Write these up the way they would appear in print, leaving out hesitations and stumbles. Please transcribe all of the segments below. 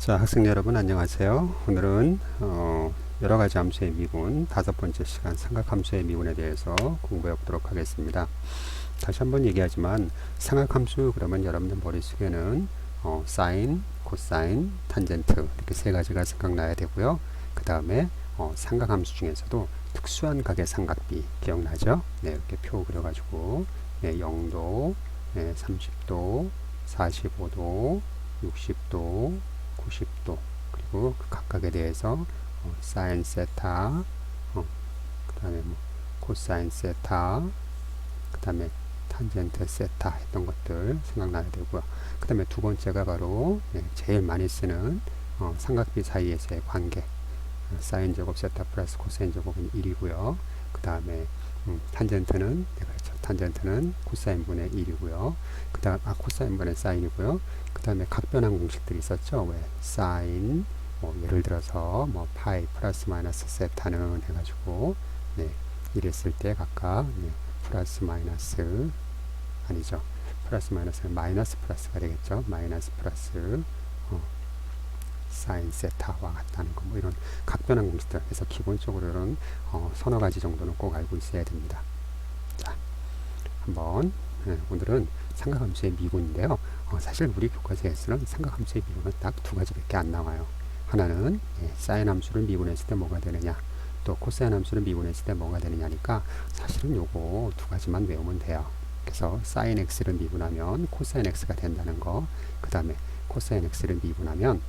자, 학생 여러분 안녕하세요. 오늘은 여러 가지 함수의 미분 5번째 시간 삼각함수의 미분에 대해서 공부해 보도록 하겠습니다. 다시 한번 얘기하지만 삼각함수 그러면 여러분들 머릿속에는 사인, 코사인, 탄젠트 이렇게 세 가지가 생각나야 되고요. 그 다음에 삼각함수 중에서도 특수한 각의 삼각비 기억나죠? 네, 이렇게 표 그려가지고 네, 0도, 네, 30도, 45도, 60도, 90도 그리고 그 각각에 대해서 사인 세타, 그 다음에 뭐 코사인 세타, 그 다음에 탄젠트 세타 했던 것들 생각나야 되고요. 그 다음에 두 번째가 바로 제일 많이 쓰는 삼각비 사이에서의 관계, 사인 제곱 세타 플러스 코사인 제곱은 1이고요. 그 다음에 탄젠트는 그렇죠. 탄젠트는 코사인 분의 1이고요. 그 다음 코사인 분의 사인이고요. 그 다음에 각변환 공식들이 있었죠. 왜 사인 예를 들어서 뭐 파이 플러스 마이너스 세타는 해가지고 이랬을 때 각각 플러스 마이너스 아니죠. 플러스 마이너스는 마이너스 플러스가 되겠죠. 마이너스 플러스 사인 세타와 같다는 거, 뭐 이런 각변환 공식들. 그래서 기본적으로는 서너 가지 정도는 꼭 알고 있어야 됩니다. 자, 한번 오늘은 삼각함수의 미분인데요. 사실 우리 교과서에서는 삼각함수의 미분은 딱 두 가지밖에 안 나와요. 하나는 사인 함수를 미분했을 때 뭐가 되느냐, 또 코사인 함수를 미분했을 때 뭐가 되느냐니까 사실은 요거 두 가지만 외우면 돼요. 그래서 사인 x를 미분하면 코사인 x가 된다는 거, 그 다음에 코사인 x를 미분하면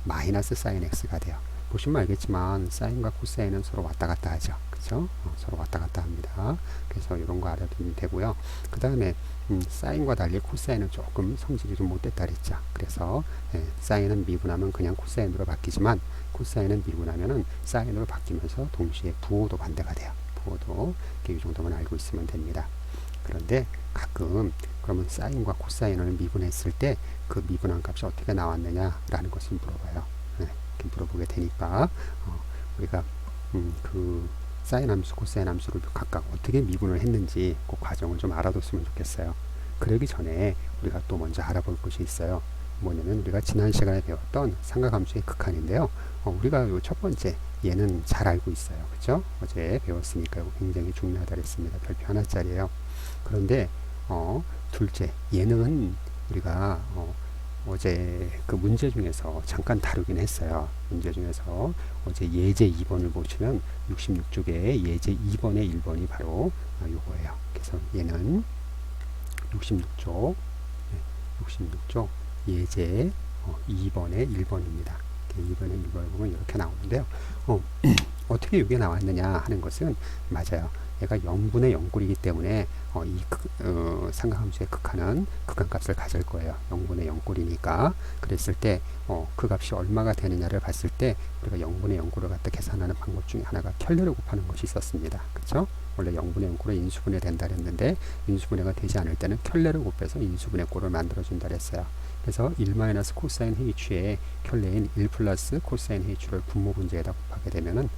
마이너스 사인 x가 돼요. 보시면 알겠지만 사인과 코사인은 서로 왔다 갔다 하죠. 그죠? 서로 왔다 갔다 합니다. 그래서 이런 거 알아두면 되고요. 그 다음에 사인과 달리 코사인은 조금 성질이 좀 못됐다 그랬죠. 그래서 사인은 미분하면 그냥 코사인으로 바뀌지만 코사인은 미분하면은 사인으로 바뀌면서 동시에 부호도 반대가 돼요. 부호도 이 정도만 알고 있으면 됩니다. 그런데 가끔 그러면 사인과 코사인을 미분했을 때 그 미분한 값이 어떻게 나왔느냐라는 것을 물어봐요. 이렇게 물어보게 되니까 우리가 그 사인 함수, 코사인 함수를 각각 어떻게 미분을 했는지 그 과정을 좀 알아뒀으면 좋겠어요. 그러기 전에 우리가 또 먼저 알아볼 것이 있어요. 뭐냐면 우리가 지난 시간에 배웠던 삼각함수의 극한인데요. 우리가 요 첫 번째 얘는 잘 알고 있어요. 그죠? 어제 배웠으니까 이거 굉장히 중요하다 그랬습니다. 별표 하나짜리예요. 그런데 둘째 얘는 우리가 어제 그 문제 중에서 잠깐 다루긴 했어요. 문제 중에서 어제 예제 2번을 보시면 66쪽에 예제 2번의 1번이 바로 요거예요. 그래서 얘는 66쪽 66쪽 예제 2번의 1번입니다. 2번의 1번을 보면 이렇게 나오는데요. 어떻게 이게 나왔느냐 하는 것은 맞아요. 얘가 0분의 0꼴이기 때문에 이 삼각함수의 극한은 극한값을 가질 거예요. 0분의 0꼴이니까 그랬을 때 그 값이 얼마가 되느냐를 봤을 때 우리가 0분의 0꼴을 갖다 계산하는 방법 중에 하나가 켤레를 곱하는 것이 있었습니다. 그렇죠? 원래 0분의 0꼴은 인수분해 된다 그랬는데 인수분해가 되지 않을 때는 켤레를 곱해서 인수분해 꼴을 만들어준다 그랬어요. 그래서 1 마이너스 코사인 h의 켤레인 1 플러스 코사인 h를 분모 분제에다 곱하게 되면은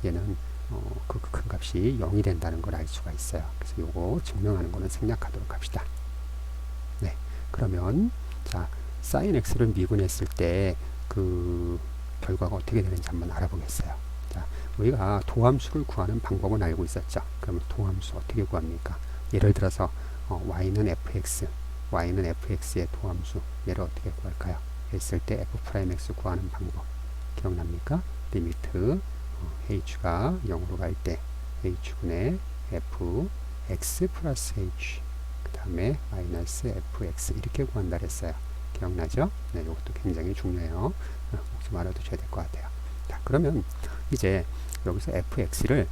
얘는 그 극한값이 0이 된다는 걸 알 수가 있어요. 그래서 요거 증명하는 거는 생략하도록 합시다. 네, 그러면 자 사인 x를 미분했을 때 그 결과가 어떻게 되는지 한번 알아보겠어요. 자, 우리가 도함수를 구하는 방법은 알고 있었죠. 그러면 도함수 어떻게 구합니까? 예를 들어서 y는 fx의 도함수 얘를 어떻게 구할까요? 했을 때 f'x 구하는 방법 기억납니까? 리미트 h가 0으로 갈 때 h분의 fx 플러스 h 그 다음에 마이너스 fx 이렇게 구한다 그랬어요. 기억나죠? 네, 이것도 굉장히 중요해요. 꼭 좀 알아두셔야 될 것 같아요. 자, 그러면 이제 여기서 fx를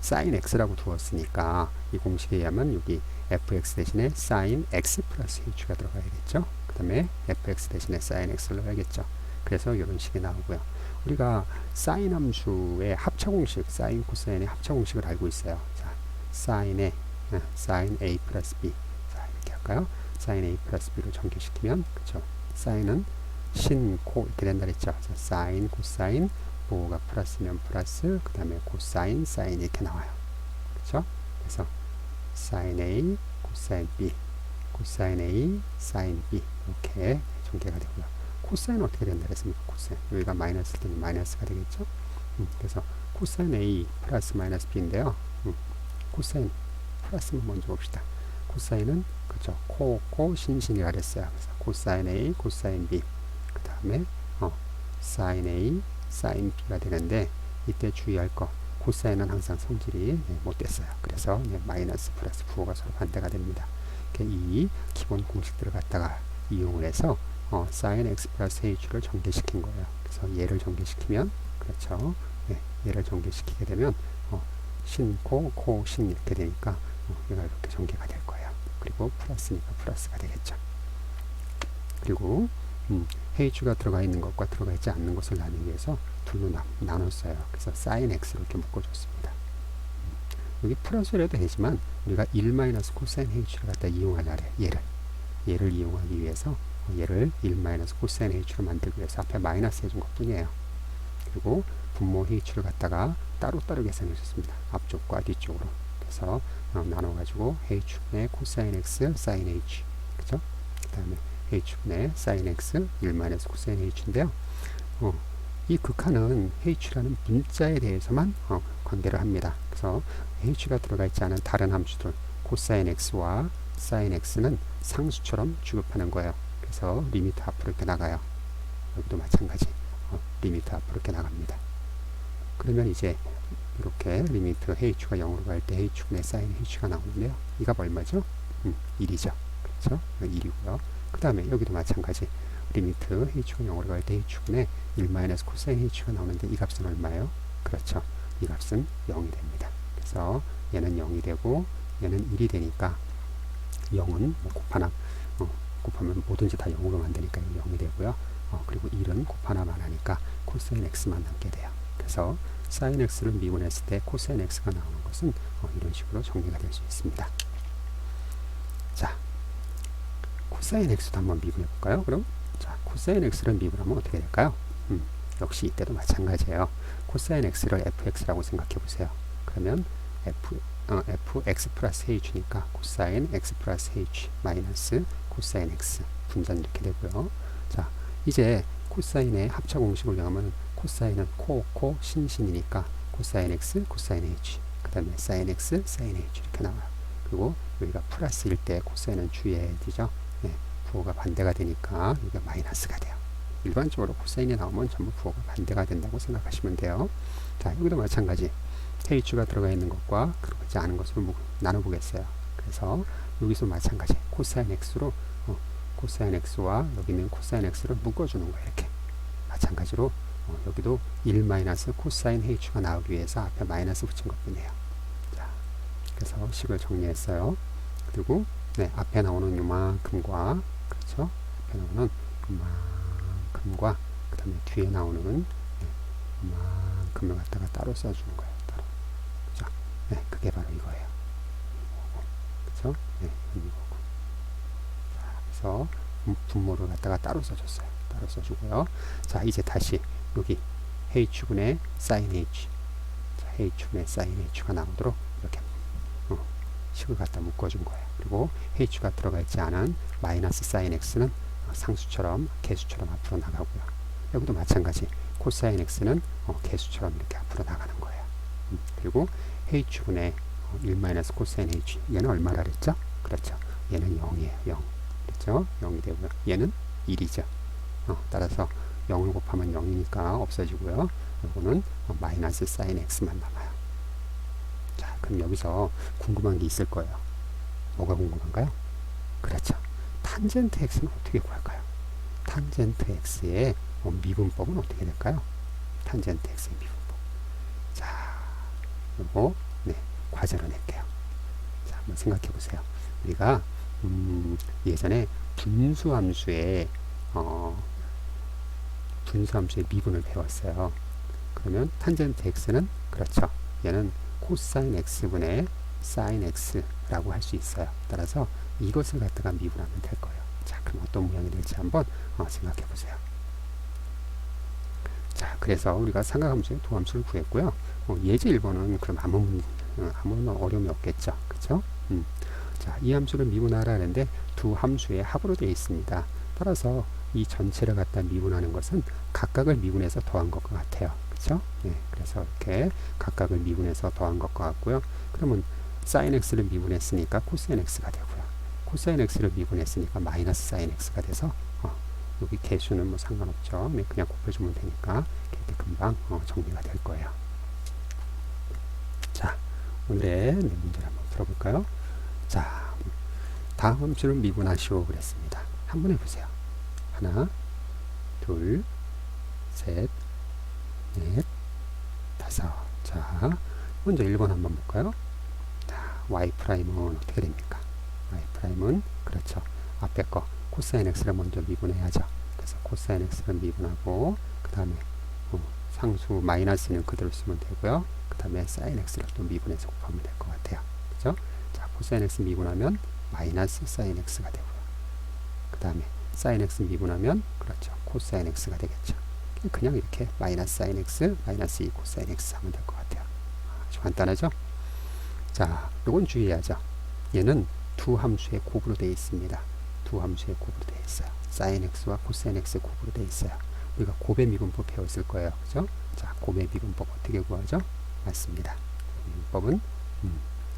sin x라고 두었으니까 이 공식에 의하면 여기 fx 대신에 sin x 플러스 h가 들어가야겠죠. 그 다음에 fx 대신에 sin x를 넣어야겠죠. 그래서 이런 식이 나오고요. 우리가 사인 함수의 합차 공식, 사인 코사인의 합차 공식을 알고 있어요. 자, sin a 플러스 b. 자, 이렇게 할까요? sin a 플러스 b로 전개시키면, 그쵸? 사인은 신, 코 이렇게 된다 그랬죠. 자, 사인, 코사인, 뭐가 플러스면 플러스, 그 다음에 코사인, 사인 이렇게 나와요. 그쵸? 그래서 sin a, 코사인 b, 코사인 a, sin b 이렇게 전개가 되고요. 코사인은 어떻게 된다 그랬습니까? 코사인. 여기가 마이너스일 때는 마이너스가 되겠죠? 그래서 코사인 A 플러스 마이너스 B인데요. 코사인 플러스만 먼저 봅시다. 코사인은 그죠? 신신이라 그랬어요. 그래서 코사인 A, 코사인 B. 그 다음에 사인 A, 사인 B가 되는데 이때 주의할 거 코사인은 항상 성질이 못됐어요. 그래서 마이너스 플러스 부호가 서로 반대가 됩니다. 이 기본 공식들을 갖다가 이용을 해서 sin x 플러스 h를 전개시킨 거예요. 그래서 얘를 전개시키면 그렇죠. 얘를 전개시키게 되면 신, 코, 신 이렇게 되니까 얘가 이렇게 전개가 될 거예요. 그리고 플러스니까 플러스가 되겠죠. 그리고 h가 들어가 있는 것과 들어가 있지 않는 것을 나누기 위해서 둘로 나눴어요. 그래서 sin x로 이렇게 묶어줬습니다. 여기 플러스로 해도 되지만 우리가 1 마이너스 코사인 h를 갖다 이용하려래. 얘를 이용하기 위해서 얘를 1 마이너스 코사인 h로 만들기 위해서 앞에 마이너스 해준 것 뿐이에요. 그리고 분모 h를 갖다가 따로따로 계산해 줬습니다. 앞쪽과 뒤쪽으로. 그래서 나눠가지고 h분의 코사인 x 사인 h 그죠? 그 다음에 h분의 사인 x 1 마이너스 코사인 h인데요. 이 극한은 h라는 문자에 대해서만 관계를 합니다. 그래서 h가 들어가 있지 않은 다른 함수들 코사인 x와 사인 x는 상수처럼 취급하는 거예요. 그래서 리미트 앞으로 이렇게 나가요. 여기도 마찬가지 리미트 앞으로 이렇게 나갑니다. 그러면 이제 이렇게 리미트 h가 0으로 갈 때 h분의 사인 h가 나오는데요. 이 값 얼마죠? 1이죠. 그렇죠? 1이고요. 그 다음에 여기도 마찬가지 리미트 h가 0으로 갈 때 h분의 1 마이너스 코사인 h가 나오는데 이 값은 얼마예요? 그렇죠. 이 값은 0이 됩니다. 그래서 얘는 0이 되고 얘는 1이 되니까 0은 곱하면 뭐든지 다 0으로 만드니까 0이 되고요. 그리고 1은 곱하나만 하니까 코사인 x만 남게 돼요. 그래서 사인 x를 미분했을 때 코사인 x가 나오는 것은 이런 식으로 정리가 될 수 있습니다. 자, 코사인 x도 한번 미분해 볼까요? 그럼 자, 코사인 x를 미분하면 어떻게 될까요? 역시 이때도 마찬가지예요. 코사인 x를 fx라고 생각해 보세요. 그러면 fx 플러스 h니까 코사인 x 플러스 h 마이너스 코사인 x 분산 이렇게 되고요. 자, 이제 코사인의 합차 공식을 이용하면 코사인은 코, 신이니까 코사인 x, 코사인 h 그 다음에 사인 x, 사인 h 이렇게 나와요. 그리고 여기가 플러스일 때 코사인은 주의해야 되죠. 부호가 반대가 되니까 여기가 마이너스가 돼요. 일반적으로 코사인이 나오면 전부 부호가 반대가 된다고 생각하시면 돼요. 자, 여기도 마찬가지 h가 들어가 있는 것과 들어가지 않은 것을 나눠보겠어요. 그래서 여기서 마찬가지 코사인 x로 코사인 x와 여기는 코사인 x를 묶어주는 거예요. 이렇게 마찬가지로 여기도 1 마이너스 코사인 h가 나오기 위해서 앞에 마이너스 붙인 것 뿐이에요. 자, 그래서 식을 정리했어요. 그리고 앞에 나오는 요만큼과 그렇죠? 앞에 나오는 요만큼과 그 다음에 뒤에 나오는 요만큼을 갖다가 따로 써주는 거예요. 따로. 그죠? 그게 바로 이거예요. 그렇죠? 이거고. 자, 그래서 분모를 갖다가 따로 써줬어요. 따로 써주고요. 자, 이제 다시 여기 h분의 sin h, 자, h분의 sin h가 나오도록 이렇게 식을 갖다 묶어준 거예요. 그리고 h가 들어가 있지 않은 마이너스 sin x는 상수처럼 개수처럼 앞으로 나가고요. 여기도 마찬가지 코사인 x는 개수처럼 이렇게 앞으로 나가는 거예요. 그리고 h분의 1 마이너스 코사인 h 얘는 얼마라 그랬죠? 그렇죠. 얘는 0이에요. 0. 그렇죠? 0이 되고요. 얘는 1이죠. 따라서 0을 곱하면 0이니까 없어지고요. 이거는 마이너스 사인 x만 남아요. 자, 그럼 여기서 궁금한 게 있을 거예요. 뭐가 궁금한가요? 그렇죠. 탄젠트 x는 어떻게 구할까요? 탄젠트 x의 미분법은 어떻게 될까요? 탄젠트 x의 미분법. 자, 요거 과제로 낼게요. 자, 한번 생각해 보세요. 우리가 예전에 분수함수의 미분을 배웠어요. 그러면 탄젠트 x는 그렇죠. 얘는 코사인 x분의 사인 x라고 할 수 있어요. 따라서 이것을 갖다가 미분하면 될 거예요. 자, 그럼 어떤 모양이 될지 한번 생각해 보세요. 자, 그래서 우리가 삼각함수의 도함수를 구했고요. 예제 1번은 그럼 아무런 어려움이 없겠죠. 그렇죠? 자, 이 함수를 미분하라 하는데 두 함수의 합으로 되어 있습니다. 따라서 이 전체를 갖다 미분하는 것은 각각을 미분해서 더한 것과 같아요. 그렇죠? 네, 그래서 이렇게 각각을 미분해서 더한 것과 같고요. 그러면 sin x를 미분했으니까 코사인 x가 되고요. 코사인 x를 미분했으니까 마이너스 sin x가 돼서 여기 개수는 뭐 상관없죠. 네, 그냥 곱해주면 되니까 이렇게 금방 정리가 될 거예요. 자, 오늘의 문제를 한번 풀어볼까요? 자, 다음 함수를 미분하시오 그랬습니다. 한번 해보세요. 하나, 둘, 셋, 넷, 다섯. 자, 먼저 1번 한번 볼까요? 자, y'은 어떻게 됩니까? y'은 그렇죠. 앞에 거 코사인 x를 먼저 미분해야죠. 그래서 코사인 x를 미분하고 그 다음에 상수 마이너스는 그대로 쓰면 되고요. 그 다음에 sin x를 또 미분해서 곱하면 될 것 같아요. 그죠? 자, 코사인 x 미분하면 마이너스 sin x가 되고요. 그 다음에 sin x 미분하면 그렇죠. 코사인 x가 되겠죠. 그냥 이렇게 마이너스 sin x 마이너스 2 코사인 x 하면 될 것 같아요. 아주 간단하죠? 자, 요건 주의해야죠. 얘는 두 함수의 곱으로 되어 있습니다. 두 함수의 곱으로 되어 있어요. sin x와 코사인 x의 곱으로 되어 있어요. 우리가 곱의 미분법 배웠을 거예요. 그죠? 자, 곱의 미분법 어떻게 구하죠? 맞습니다. 미분법은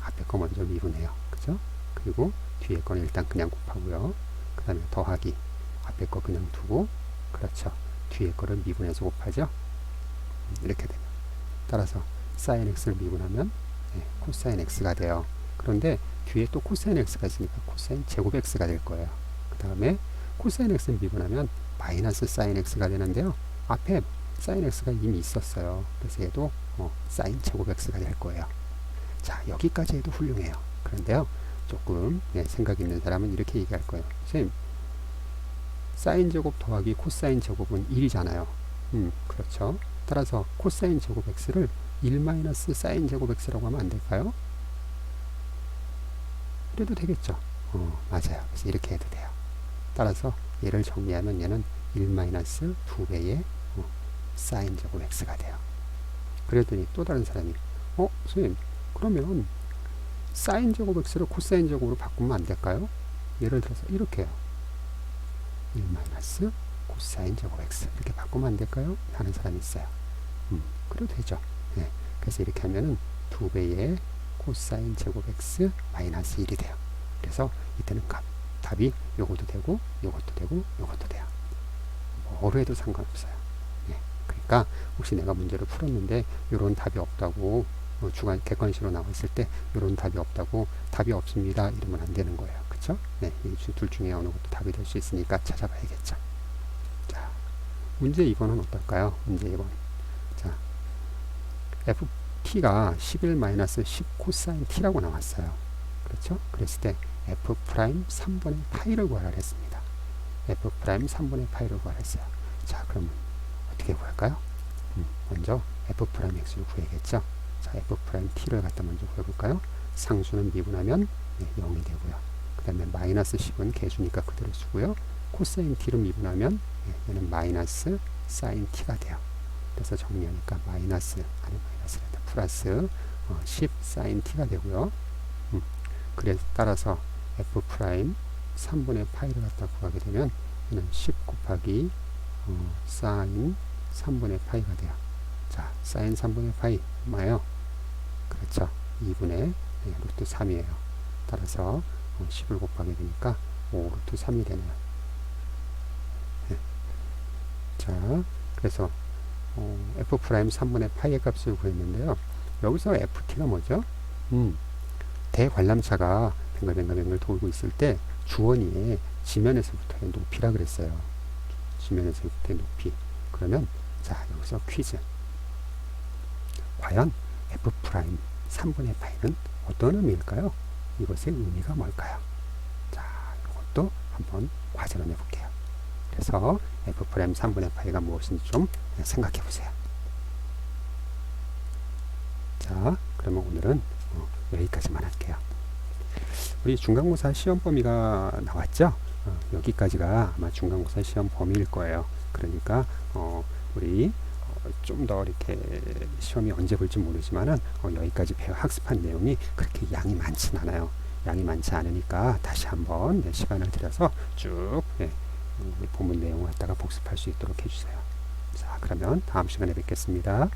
앞에 거 먼저 미분해요. 그죠? 그리고 뒤에 거는 일단 그냥 곱하고요. 그 다음에 더하기 앞에 거 그냥 두고 그렇죠. 뒤에 거를 미분해서 곱하죠. 이렇게 됩니다. 따라서 sin x를 미분하면 코사인 x가 돼요. 그런데 뒤에 또 코사인 x가 있으니까 코사인 제곱 x가 될 거예요. 그 다음에 코사인 x를 미분하면 마이너스 sin x가 되는데요. 앞에 sin x가 이미 있었어요. 그래서 얘도 sin 제곱 x가 될 거예요. 자, 여기까지 해도 훌륭해요. 그런데요, 조금 생각 있는 사람은 이렇게 얘기할 거예요. 선생님, 사인 제곱 더하기 코사인 제곱은 1이잖아요. 그렇죠. 따라서 코사인 제곱 x를 1 마이너스 사인 제곱 x라고 하면 안 될까요? 그래도 되겠죠. 맞아요. 그래서 이렇게 해도 돼요. 따라서 얘를 정리하면 얘는 1 마이너스 2배의 사인 제곱 x가 돼요. 그랬더니 또 다른 사람이 선생님, 그러면 사인 제곱 x를 코사인 제곱으로 바꾸면 안 될까요? 예를 들어서 이렇게요. 1 마이너스 코사인 제곱 x 이렇게 바꾸면 안 될까요? 하는 사람이 있어요. 그래도 되죠. 네. 그래서 이렇게 하면은 2배의 코사인 제곱 x 마이너스 1이 돼요. 그래서 이때는 답이 요것도 되고 요것도 되고 요것도 돼요. 뭐로 해도 상관없어요. 네. 그러니까 혹시 내가 문제를 풀었는데 요런 답이 없다고 주관 객관식으로 나왔을 때 요런 답이 없다고 답이 없습니다 이러면 안 되는 거예요. 그쵸? 네, 이 둘 중에 어느 것도 답이 될 수 있으니까 찾아봐야겠죠. 자, 문제 2번은 어떨까요? 문제 2번. 자, ft가 11-10 코사인 t라고 나왔어요. 그렇죠? 그랬을 때 f 프라임 3분의 파이를 구하라 했습니다. f 프라임 3분의 파이를 구하라 했어요. 자, 그럼 어떻게 구할까요? 먼저 f 프라임 x를 구해야겠죠. 자, f 프라임 t를 갖다 먼저 구해볼까요? 상수는 미분하면 0이 되고요. 그 다음에 마이너스 10은 개수니까 그대로 쓰고요. 코사인 t를 미분하면 얘는 마이너스 사인 t가 돼요. 그래서 정리하니까 마이너스, 아니 마이너스란다, 플러스 10 사인 t가 되고요. 그래서 따라서 f 프라임 3분의 파이를 갖다 구하게 되면 얘는 10 곱하기 사인 3분의 파이가 돼요. 자, 사인 3분의 파이 뭐예요? 그렇죠. 2분의 루트 3이에요. 따라서 10을 곱하게 되니까 5 루트 3이 되네요. 네. 자, 그래서 f 프라임 3분의 파이의 값을 구했는데요. 여기서 ft가 뭐죠? 대관람차가 뱅글뱅글 돌고 있을 때 주원이 지면에서부터의 높이라 그랬어요. 지면에서부터의 높이. 그러면 자, 여기서 퀴즈. 과연 f 프라임 3분의 파이는 어떤 의미일까요? 이것의 의미가 뭘까요? 자, 이것도 한번 과제로 내볼게요. 그래서 f 프라임 3분의 파이가 무엇인지 좀 생각해 보세요. 자, 그러면 오늘은 여기까지만 할게요. 우리 중간고사 시험 범위가 나왔죠? 여기까지가 아마 중간고사 시험 범위일 거예요. 그러니까 우리 좀 더 이렇게 시험이 언제 볼지 모르지만은 여기까지 학습한 내용이 그렇게 양이 많진 않아요. 양이 많지 않으니까 다시 한번 시간을 들여서 쭉 본문 내용을 갖다가 복습할 수 있도록 해주세요. 자, 그러면 다음 시간에 뵙겠습니다.